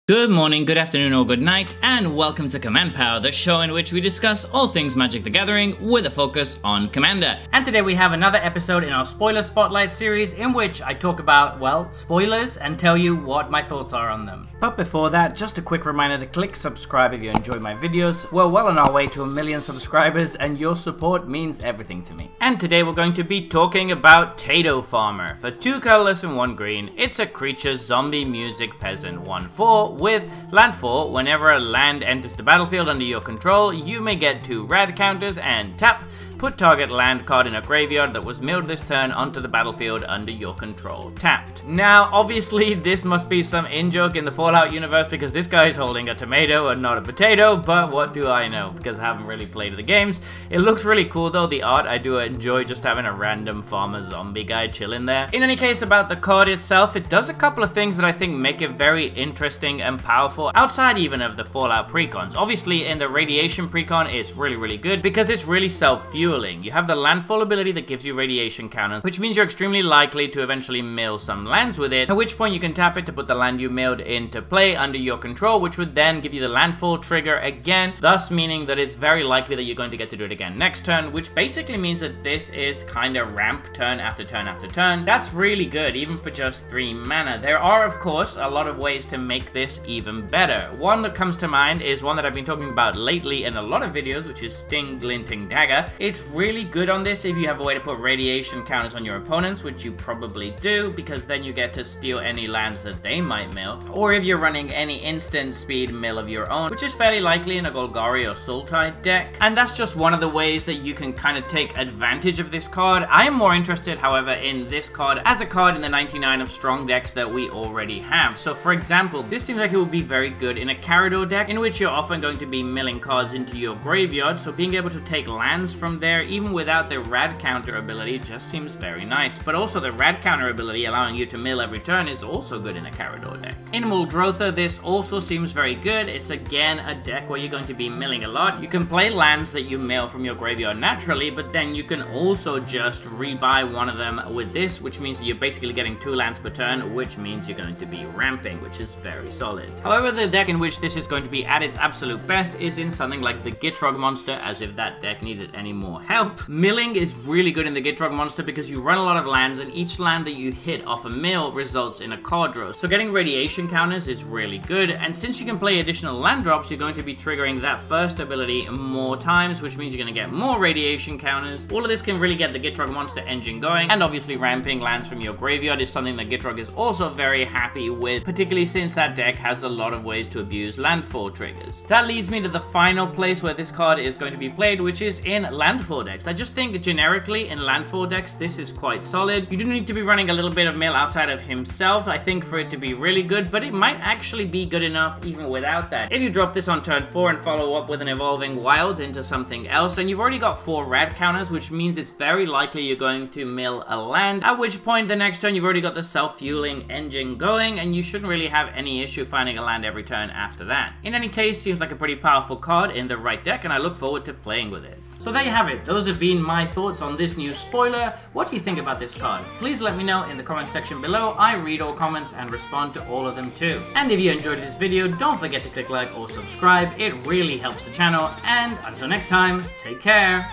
Good morning, good afternoon, or good night, and welcome to Command Power, the show in which we discuss all things Magic the Gathering with a focus on Commander. And today we have another episode in our Spoiler Spotlight series in which I talk about, well, spoilers and tell you what my thoughts are on them. But before that, just a quick reminder to click subscribe if you enjoy my videos. We're well on our way to 1 million subscribers and your support means everything to me. And today we're going to be talking about Tato Farmer. For 2 colorless and 1 green, it's a creature zombie music peasant 1/4 with landfall. Whenever a land enters the battlefield under your control, you may get 2 rad counters and tap. Put target land card in a graveyard that was milled this turn onto the battlefield under your control, tapped. Now, obviously, this must be some in-joke in the Fallout universe because this guy is holding a tomato and not a potato, but what do I know? Because I haven't really played the games. It looks really cool though, the art. I do enjoy just having a random farmer zombie guy chilling there. In any case, about the card itself, it does a couple of things that I think make it very interesting and powerful, outside even of the Fallout precons. Obviously, in the radiation precon, it's really good because it's really self-fueling. You have the landfall ability that gives you radiation counters, which means you're extremely likely to eventually mill some lands with it, at which point you can tap it to put the land you milled into play under your control, which would then give you the landfall trigger again, thus meaning that it's very likely that you're going to get to do it again next turn, which basically means that this is kind of ramp turn after turn after turn. That's really good, even for just 3 mana. There are, of course, a lot of ways to make this even better. One that comes to mind is one that I've been talking about lately in a lot of videos, which is Sting Glinting Dagger. It's really good on this if you have a way to put radiation counters on your opponents, which you probably do, because then you get to steal any lands that they might mill, or if you're running any instant speed mill of your own, which is fairly likely in a Golgari or Sultai deck. And that's just one of the ways that you can kind of take advantage of this card. I am more interested, however, in this card as a card in the 99 of strong decks that we already have. So for example, this seems like it would be very good in a Carador deck, in which you're often going to be milling cards into your graveyard, so being able to take lands from there, even without the rad counter ability, just seems very nice. But also the rad counter ability allowing you to mill every turn is also good in a Carador deck. In Muldrotha, this also seems very good. It's again a deck where you're going to be milling a lot. You can play lands that you mill from your graveyard naturally, but then you can also just rebuy one of them with this, which means that you're basically getting 2 lands per turn, which means you're going to be ramping, which is very solid. However, the deck in which this is going to be at its absolute best is in something like the Gitrog monster, as if that deck needed any more help. Milling is really good in the Gitrog monster because you run a lot of lands, and each land that you hit off a mill results in a card draw. So getting radiation counters is really good, and since you can play additional land drops, you're going to be triggering that first ability more times, which means you're going to get more radiation counters. All of this can really get the Gitrog monster engine going, and obviously ramping lands from your graveyard is something that Gitrog is also very happy with, particularly since that deck has a lot of ways to abuse landfall triggers. That leads me to the final place where this card is going to be played, which is in landfall decks. I just think generically in landfall decks, this is quite solid. You do need to be running a little bit of mill outside of himself, I think, for it to be really good, but it might actually be good enough even without that. If you drop this on turn 4 and follow up with an Evolving Wilds into something else, and you've already got 4 rad counters, which means it's very likely you're going to mill a land, at which point the next turn you've already got the self-fueling engine going, and you shouldn't really have any issue finding a land every turn after that. In any case, seems like a pretty powerful card in the right deck, and I look forward to playing with it. So there you have it. Those have been my thoughts on this new spoiler. What do you think about this card? Please let me know in the comment section below. I read all comments and respond to all of them too. And if you enjoyed this video, don't forget to click like or subscribe. It really helps the channel. And until next time, take care.